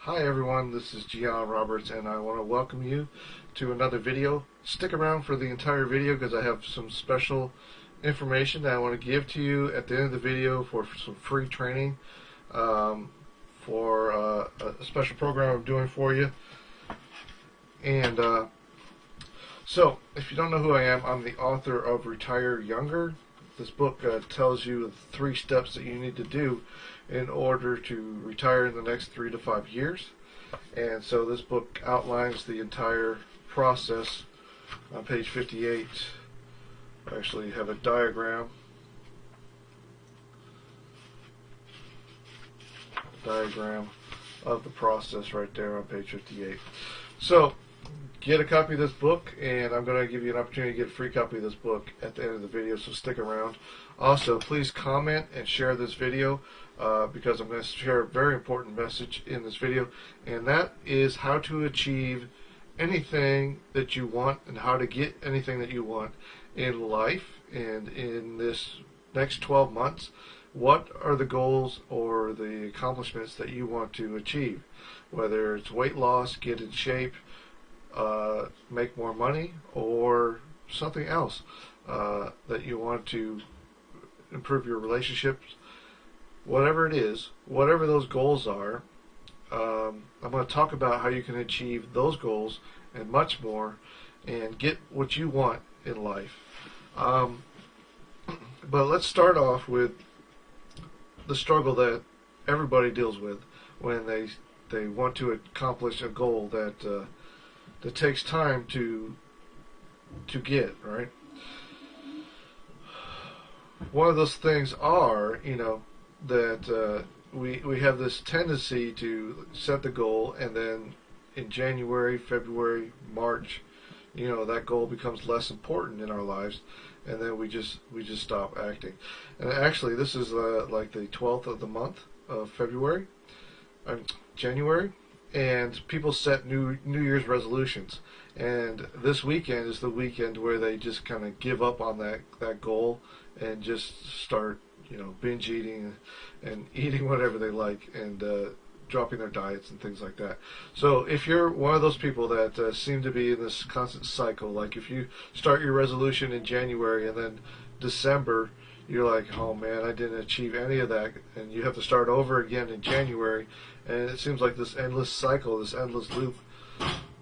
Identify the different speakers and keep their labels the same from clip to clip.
Speaker 1: Hi everyone, this is Gian Roberts and I want to welcome you to another video. Stick around for the entire video because I have some special information that I want to give to you at the end of the video for some free training for a special program I'm doing for you. And so, if you don't know who I am, I'm the author of Retire Younger. This book tells you the 3 steps that you need to do in order to retire in the next 3 to 5 years. And so this book outlines the entire process. On page 58, I actually have a diagram. Of the process right there on page 58. So, get a copy of this book, and I'm going to give you an opportunity to get a free copy of this book at the end of the video, so stick around. Also, please comment and share this video because I'm going to share a very important message in this video, and that is how to achieve anything that you want and how to get anything that you want in life. And in this next 12 months, what are the goals or the accomplishments that you want to achieve? Whether it's weight loss, get in shape, make more money, or something else that you want to improve your relationships, whatever it is, whatever those goals are, I'm going to talk about how you can achieve those goals and much more and get what you want in life. But let's start off with the struggle that everybody deals with when they want to accomplish a goal that takes time to get, right? One of those things are, that we have this tendency to set the goal, and then in January, February, March, that goal becomes less important in our lives, and then we just stop acting. And actually, this is like the 12th of the month of January, and people set New Year's resolutions. And this weekend is the weekend where they just kind of give up on that goal and just start, binge eating and eating whatever they like, and dropping their diets and things like that. So if you're one of those people that seem to be in this constant cycle, like if you start your resolution in January and then December you're like, oh man, I didn't achieve any of that, and you have to start over again in January, and it seems like this endless cycle, this endless loop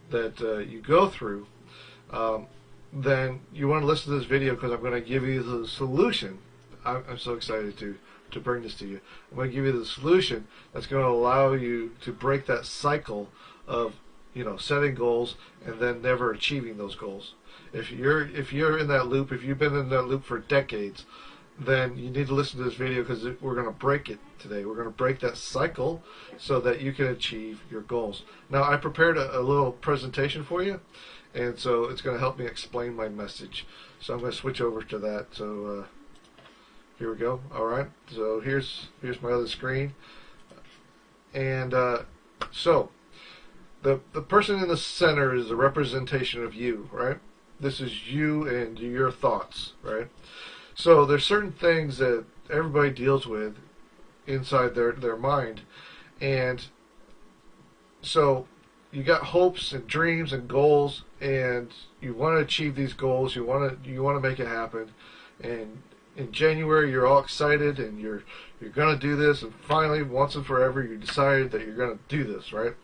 Speaker 1: that you go through, then you want to listen to this video because I'm going to give you the solution. I'm so excited to bring this to you. I'm going to give you the solution that's going to allow you to break that cycle of setting goals and then never achieving those goals. If you're in that loop, if you've been in that loop for decades, then you need to listen to this video because we're going to break it today. We're going to break that cycle so that you can achieve your goals. Now, I prepared a little presentation for you, and so it's going to help me explain my message. So I'm going to switch over to that. So here we go. All right. So here's my other screen, and so the person in the center is a representation of you, right? This is you and your thoughts, right? So there's certain things that everybody deals with inside their mind, and so you got hopes and dreams and goals, and you want to achieve these goals. You want to make it happen, and in January you're all excited and you're going to do this, and finally, once and forever, you decided that you're going to do this, right?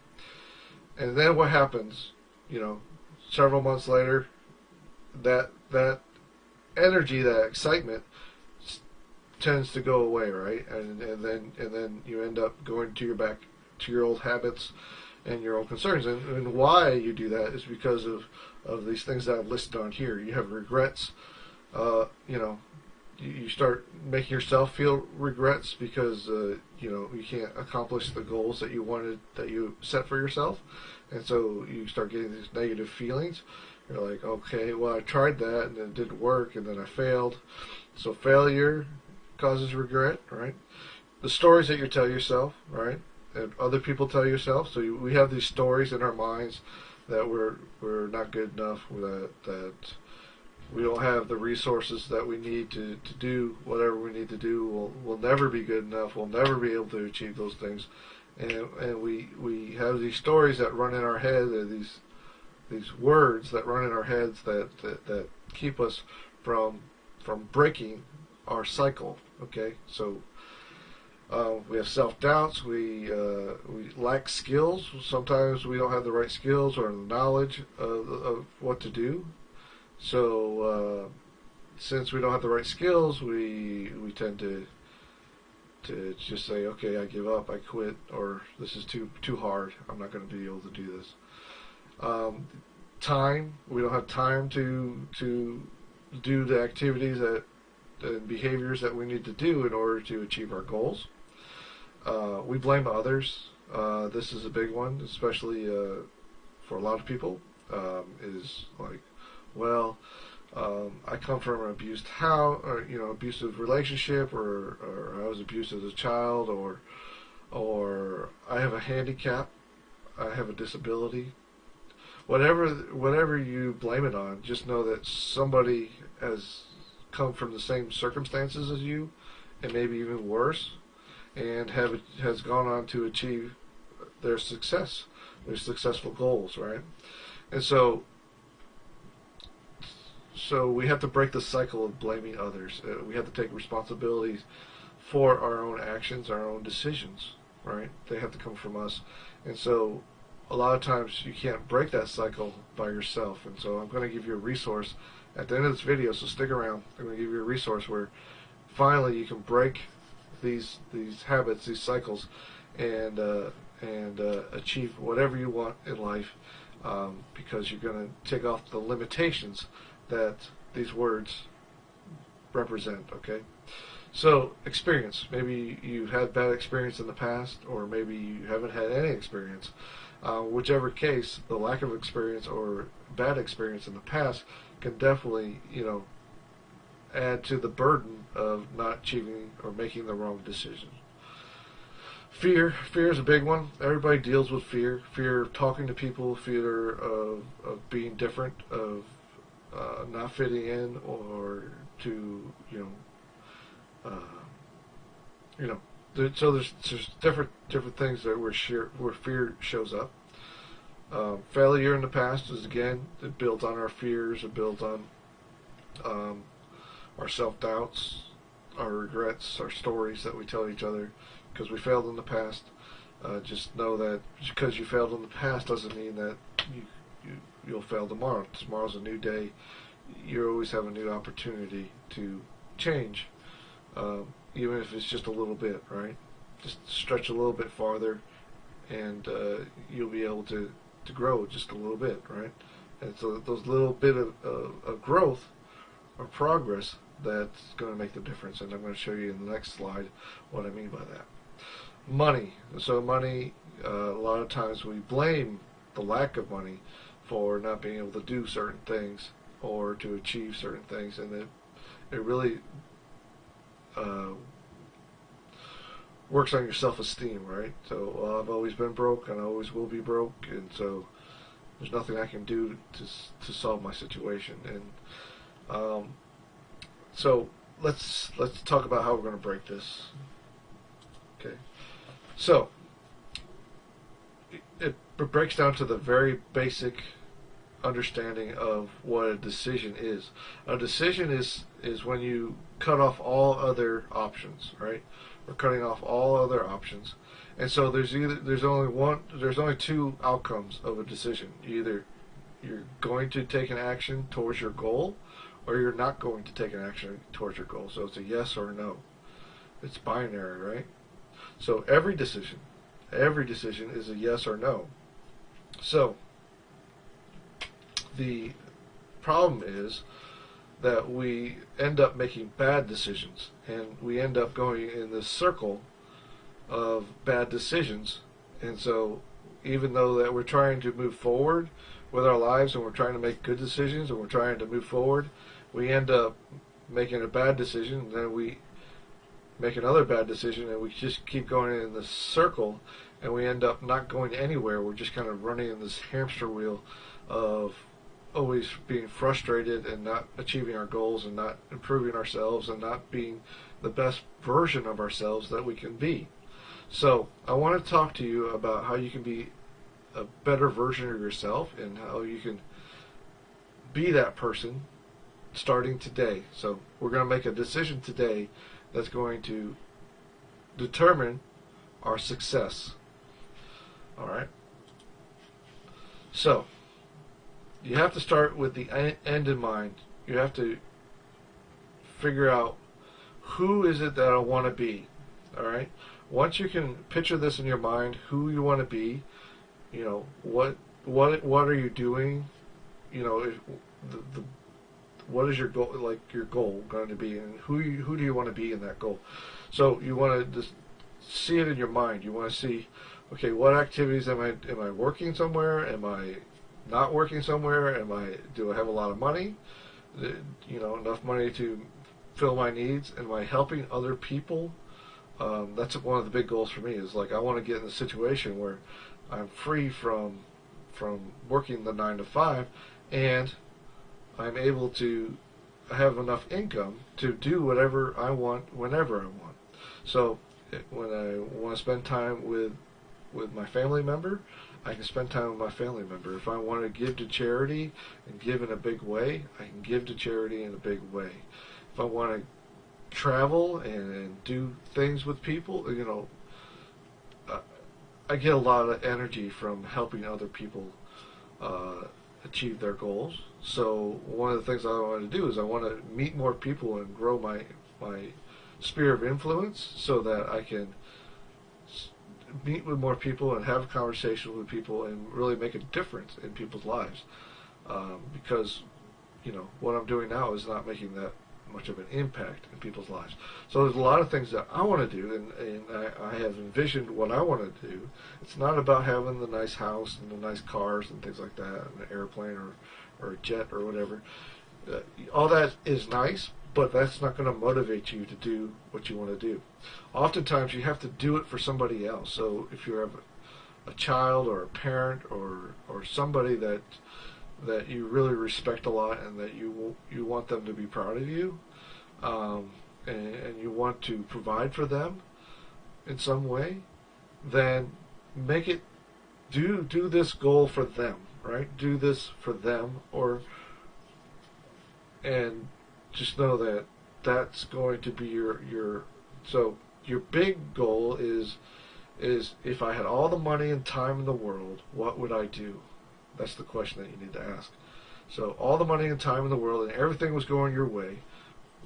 Speaker 1: And then what happens? Several months later, that energy, that excitement tends to go away, right? And then you end up going back to your old habits and your old concerns. And why you do that is because of these things that I've listed on here. You have regrets. You start making yourself feel regrets because you can't accomplish the goals that you set for yourself, and so you start getting these negative feelings. You're like, okay, well, I tried that and it didn't work, and then I failed. So failure causes regret, right? The stories that you tell yourself, right, and other people tell yourself. So we have these stories in our minds that we're not good enough, that we don't have the resources that we need to do whatever we need to do. We'll never be good enough. We'll never be able to achieve those things. and we have these stories that run in our head, these words that run in our heads that keep us from breaking our cycle. Okay, so we have self-doubts. We lack skills. Sometimes we don't have the right skills or knowledge of what to do. So since we don't have the right skills, we tend to just say, okay, I give up, I quit, or this is too hard. I'm not going to be able to do this. Time. We don't have time to do the activities and behaviors that we need to do in order to achieve our goals. We blame others. This is a big one, especially for a lot of people. Is like, well, I come from an abused house, or abusive relationship, or I was abused as a child, or I have a handicap, I have a disability. Whatever you blame it on, just know that somebody has come from the same circumstances as you, and maybe even worse, and has gone on to achieve their successful goals, right? And so we have to break the cycle of blaming others. We have to take responsibility for our own actions, our own decisions, right? They have to come from us. And so a lot of times you can't break that cycle by yourself. And so I'm going to give you a resource at the end of this video, so stick around. I'm going to give you a resource where finally you can break these habits, these cycles, and achieve whatever you want in life, because you're going to take off the limitations that these words represent. Okay, so experience. Maybe you've had bad experience in the past, or maybe you haven't had any experience. Whichever case, the lack of experience or bad experience in the past can definitely, add to the burden of not achieving or making the wrong decision. Fear is a big one. Everybody deals with fear. Fear of talking to people, fear of being different, of not fitting in, or to so there's different things that where fear shows up. Failure in the past is, again, it builds on our fears, it builds on our self-doubts, our regrets, our stories that we tell each other because we failed in the past. Just know that because you failed in the past doesn't mean that you'll fail tomorrow. Tomorrow's a new day. You always have a new opportunity to change, even if it's just a little bit, right? Just stretch a little bit farther, and you'll be able to grow just a little bit, right? And so those little bit of growth or progress, that's going to make the difference. And I'm going to show you in the next slide what I mean by that. Money. So money, a lot of times we blame the lack of money for not being able to do certain things or to achieve certain things, and it really works on your self-esteem, right? So, well, I've always been broke and I always will be broke, and so there's nothing I can do to solve my situation. And so let's talk about how we're going to break this. Okay, so it breaks down to the very basic understanding of what a decision is. A decision is when you cut off all other options, right? We're cutting off all other options, and so there's only two outcomes of a decision. Either you're going to take an action towards your goal, or you're not going to take an action towards your goal. So it's a yes or no. It's binary, right? So every decision is a yes or no. So the problem is that we end up making bad decisions, and we end up going in this circle of bad decisions. And so even though that we're trying to move forward with our lives and we're trying to make good decisions and we're trying to move forward, we end up making a bad decision, and then we make another bad decision, and we just keep going in this circle, and we end up not going anywhere. We're just kind of running in this hamster wheel of always being frustrated and not achieving our goals and not improving ourselves and not being the best version of ourselves that we can be. So I want to talk to you about how you can be a better version of yourself and how you can be that person starting today. So we're going to make a decision today that's going to determine our success. All right? So you have to start with the end in mind. You have to figure out, who is it that I want to be. All right? Once you can picture this in your mind, who you want to be, what are you doing, the what is your goal, like your goal going to be, and who do you want to be in that goal. So you want to just see it in your mind. You want to see, okay, what activities am I working somewhere? Am I not working somewhere? Do I have a lot of money? Enough money to fill my needs? Am I helping other people? That's one of the big goals for me. Is like, I want to get in a situation where I'm free from working the 9 to 5, and I'm able to have enough income to do whatever I want whenever I want. So when I want to spend time with my family member, I can spend time with my family member. If I want to give to charity and give in a big way, I can give to charity in a big way. If I want to travel and do things with people, I get a lot of energy from helping other people achieve their goals. So one of the things I want to do is I want to meet more people and grow my sphere of influence, so that I can meet with more people and have a conversation with people and really make a difference in people's lives. Because what I'm doing now is not making that much of an impact in people's lives. So there's a lot of things that I want to do, and I have envisioned what I want to do. It's not about having the nice house and the nice cars and things like that, and an airplane or a jet or whatever. All that is nice, but that's not going to motivate you to do what you want to do. Oftentimes you have to do it for somebody else. So if you have a child or a parent or somebody that you really respect a lot, and that you want them to be proud of you, and you want to provide for them in some way, then make it, do this goal for them, right? Do this for them, and just know that that's going to be so your big goal is if I had all the money and time in the world, what would I do? That's the question that you need to ask. So all the money and time in the world, and everything was going your way,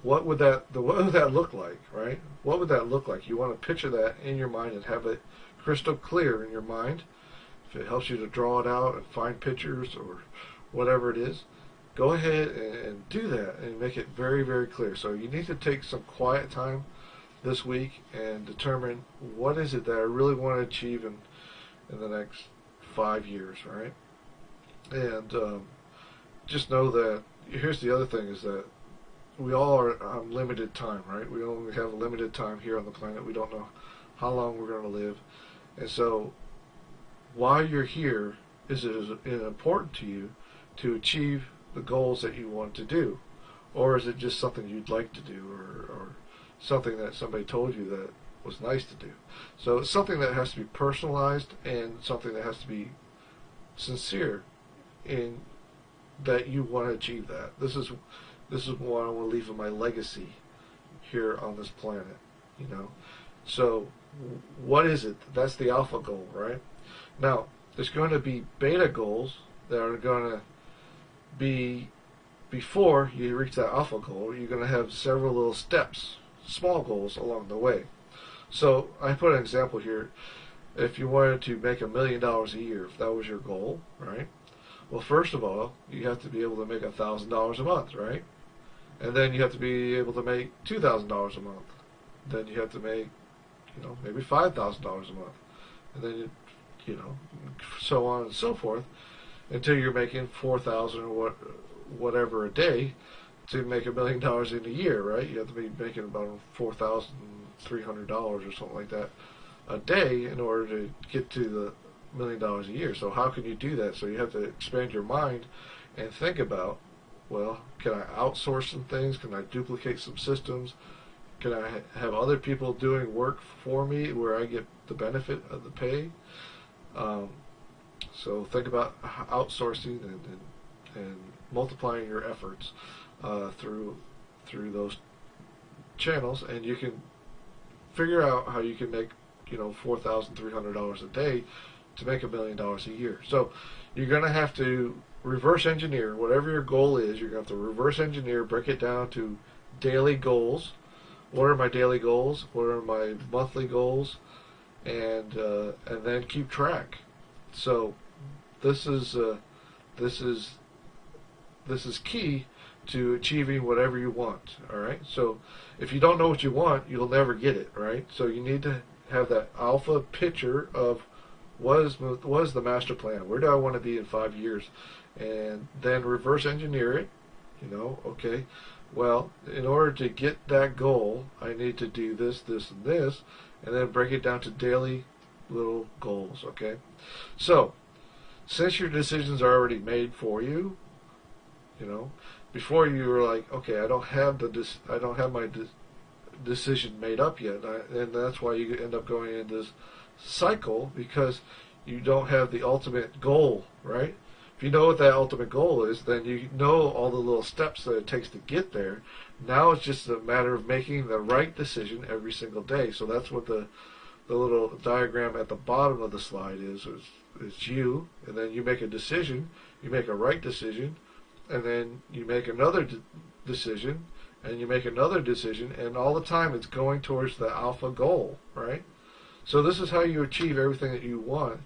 Speaker 1: what would that look like, right? What would that look like? You want to picture that in your mind and have it crystal clear in your mind. If it helps you to draw it out and find pictures or whatever it is, go ahead and do that and make it very, very clear. So you need to take some quiet time this week and determine, what is it that I really want to achieve in the next 5 years, right? And just know that, here's the other thing, is that we all are on limited time, right? We only have a limited time here on the planet. We don't know how long we're going to live. And so while you're here, is it important to you to achieve the goals that you want to do? Or is it just something you'd like to do, or something that somebody told you that was nice to do? So it's something that has to be personalized, and something that has to be sincere in that you want to achieve that. This is what I want to leave in my legacy here on this planet, So what is it? That's the alpha goal, right? Now, there's going to be beta goals that are going to be, before you reach that alpha goal, you're going to have several little steps, small goals along the way. So I put an example here. If you wanted to make $1 million a year, if that was your goal, right? Well, first of all, you have to be able to make $1,000 a month, right? And then you have to be able to make $2,000 a month. Then you have to make, maybe $5,000 a month. And then, so on and so forth, until you're making $4,000 or whatever a day to make $1 million in a year, right? You have to be making about $4,300 or something like that a day in order to get to the $1 million a year. So how can you do that? So you have to expand your mind and think about, well, can I outsource some things? Can I duplicate some systems? Can I have other people doing work for me where I get the benefit of the pay? Um, so think about outsourcing and multiplying your efforts through those channels, and you can figure out how you can make $4,300 a day to make $1,000,000 a year. So you're going to have to reverse engineer whatever your goal is. You're going to have to reverse engineer, break it down to daily goals. What are my daily goals? What are my monthly goals? And then keep track. So this is key to achieving whatever you want. All right. So if you don't know what you want, you'll never get it. Right. So you need to have that alpha picture of what is the master plan. Where do I want to be in 5 years? And then reverse engineer it. Okay. Well, in order to get that goal, I need to do this, this, and this, and then break it down to daily little goals. Okay. So since your decisions are already made for you, before you were like, okay, I don't have my decision made up yet, and that's why you end up going in this cycle, because you don't have the ultimate goal, right? If you know what that ultimate goal is, then you know all the little steps that it takes to get there. Now it's just a matter of making the right decision every single day. So that's what the little diagram at the bottom of the slide is you, and then you make a decision, you make a right decision, and then you make another decision, and you make another decision, and all the time it's going towards the alpha goal, right? So this is how you achieve everything that you want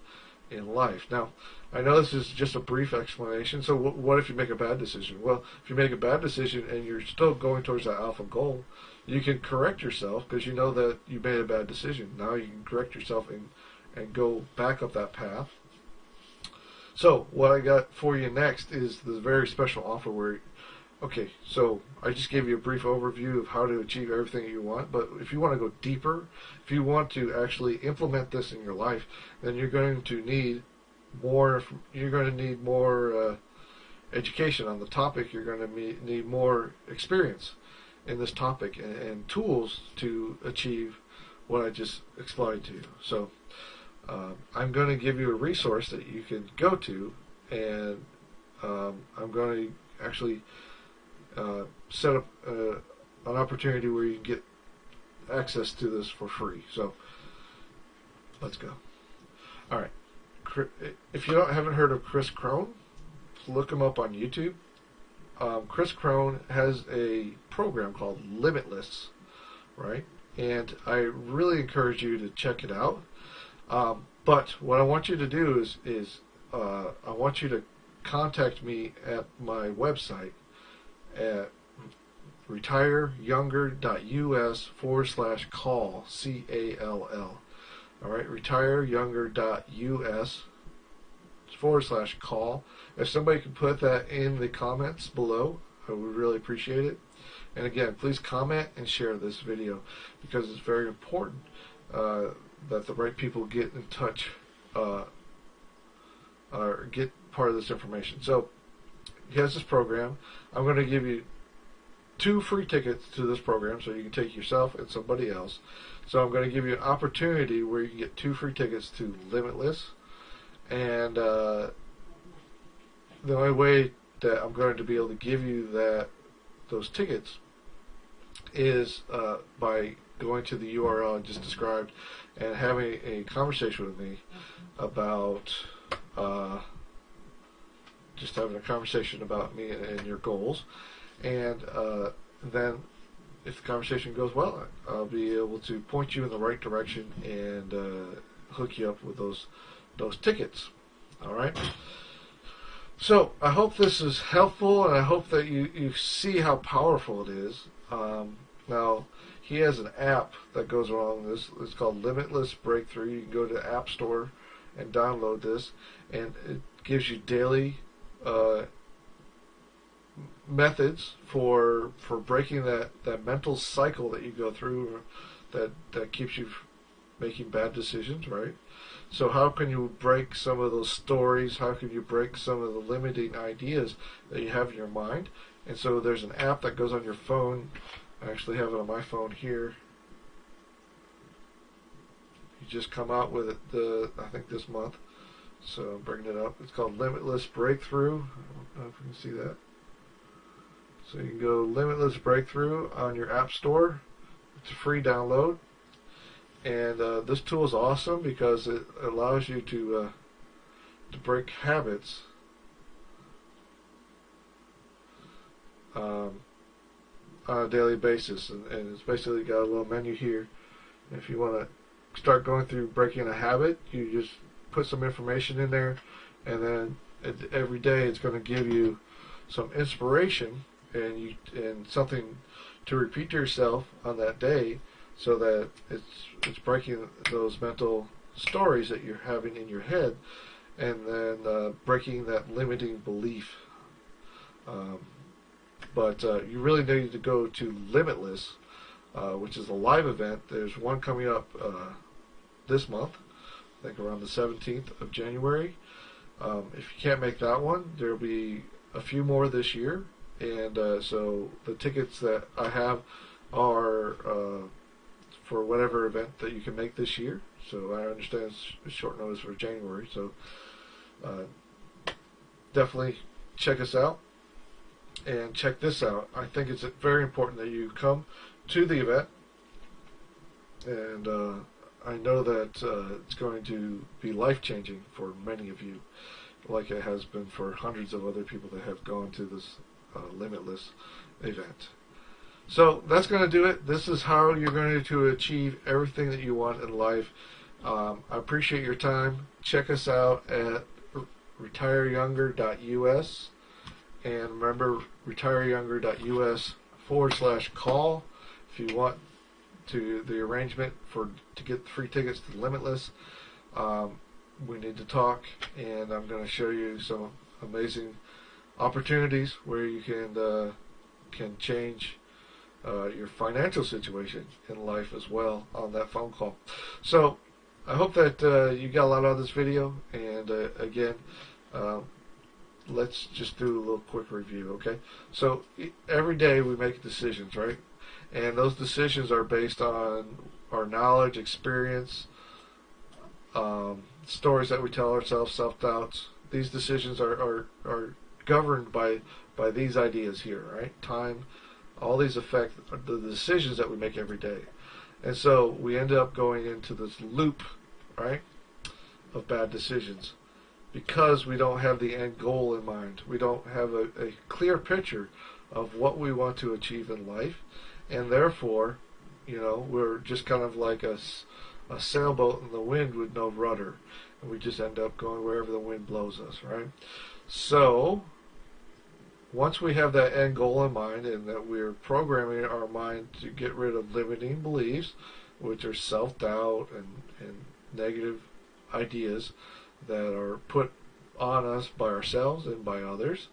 Speaker 1: in life. Now, I know this is just a brief explanation, so what if you make a bad decision? Well, if you make a bad decision and you're still going towards that alpha goal, you can correct yourself because you know that you made a bad decision. Now you can correct yourself and go back up that path. So what I got for you next is this very special offer where, okay, so I just gave you a brief overview of how to achieve everything you want, but if you want to go deeper, if you want to actually implement this in your life, then you're going to need more education on the topic. You're going to need more experience in this topic and tools to achieve what I just explained to you. So I'm going to give you a resource that you can go to, and I'm going to actually set up an opportunity where you can get access to this for free. So let's go. All right. If you haven't heard of Chris Crone, look him up on YouTube. Chris Crone has a program called Limitless, right? And I really encourage you to check it out. But what I want you to do is I want you to contact me at my website at retireyounger.us/call, CALL. All right, retireyounger.us/call. If somebody could put that in the comments below, I would really appreciate it. And again, please comment and share this video because it's very important that the right people get in touch or get part of this information. So he has this program. I'm going to give you 2 free tickets to this program so you can take yourself and somebody else. So I'm going to give you an opportunity where you can get 2 free tickets to Limitless. And the only way that I'm going to be able to give you those tickets is by going to the URL I just described and having a conversation with me about just having a conversation about me and your goals. And then if the conversation goes well, I'll be able to point you in the right direction and hook you up with those tickets. All right. So I hope this is helpful, and I hope that you see how powerful it is. Now, he has an app that goes along with this. It's called Limitless Breakthrough. You can go to the App Store and download this, and it gives you daily methods for breaking that mental cycle that you go through that keeps you making bad decisions, right? So how can you break some of those stories? How can you break some of the limiting ideas that you have in your mind? And so there's an app that goes on your phone. I actually have it on my phone here. He just come out with it, I think this month. So I'm bringing it up. It's called Limitless Breakthrough. I don't know if you can see that. So you can go Limitless Breakthrough on your App Store. It's a free download. And this tool is awesome because it allows you to break habits on a daily basis. And it's basically got a little menu here. And if you want to start going through breaking a habit, you just put some information in there, and then every day it's going to give you some inspiration and something to repeat to yourself on that day, so that it's breaking those mental stories that you're having in your head, and then breaking that limiting belief. But you really need to go to Limitless, which is a live event. There's one coming up this month, I think around the 17th of January. If you can't make that one, there'll be a few more this year, and so the tickets that I have are for whatever event that you can make this year. So I understand it's short notice for January, so definitely check us out and check this out. I think it's very important that you come to the event, and I know that it's going to be life-changing for many of you, like it has been for hundreds of other people that have gone to this Limitless event. So that's going to do it. This is how you're going to achieve everything that you want in life. I appreciate your time. Check us out at retireyounger.us, and remember, retireyounger.us/call if you want to the arrangement to get free tickets to Limitless. We need to talk, and I'm going to show you some amazing opportunities where you can change your financial situation in life as well on that phone call. So I hope that you got a lot out of this video, and again, let's just do a little quick review, okay? So every day we make decisions, right? And those decisions are based on our knowledge, experience, stories that we tell ourselves, self-doubts. These decisions are governed by these ideas here, right? Time, all these affect the decisions that we make every day. And so we end up going into this loop, right, of bad decisions because we don't have the end goal in mind. We don't have a clear picture of what we want to achieve in life. And therefore, you know, we're just kind of like a sailboat in the wind with no rudder, and we just end up going wherever the wind blows us, right? So once we have that end goal in mind, and that we're programming our mind to get rid of limiting beliefs, which are self-doubt and negative ideas that are put on us by ourselves and by others,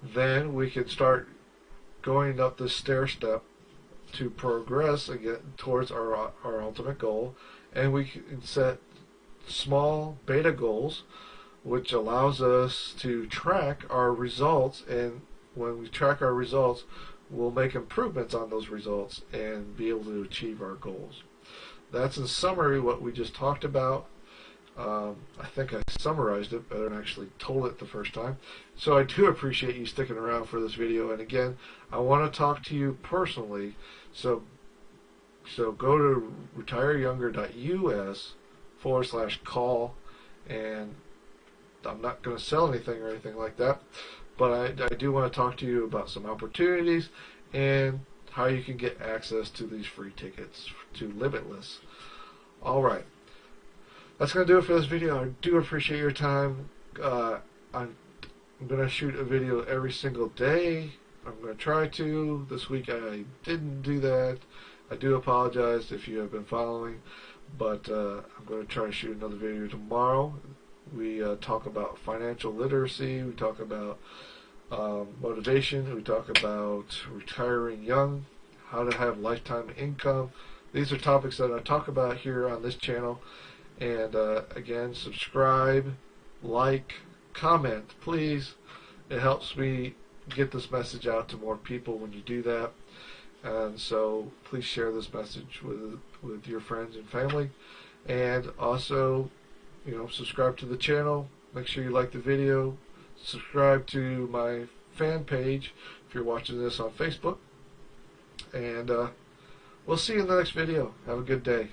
Speaker 1: then we can start going up this stair step to progress again towards our ultimate goal. And we can set small beta goals, which allows us to track our results, and when we track our results, we'll make improvements on those results and be able to achieve our goals. That's in summary what we just talked about. I think I summarized it better than actually told it the first time. So I do appreciate you sticking around for this video. And again, I want to talk to you personally. So go to retireyounger.us/call, and I'm not going to sell anything or anything like that, but I do want to talk to you about some opportunities and how you can get access to these free tickets to Limitless. All right. That's going to do it for this video. I do appreciate your time. I'm going to shoot a video every single day. I'm going to try to. This week I didn't do that. I do apologize if you have been following, but I'm going to try to shoot another video tomorrow. We talk about financial literacy. We talk about motivation. We talk about retiring young, how to have lifetime income. These are topics that I talk about here on this channel. And again, subscribe, like, comment, please. It helps me get this message out to more people when you do that. And so please share this message with your friends and family. And also, subscribe to the channel. Make sure you like the video. Subscribe to my fan page if you're watching this on Facebook. And we'll see you in the next video. Have a good day.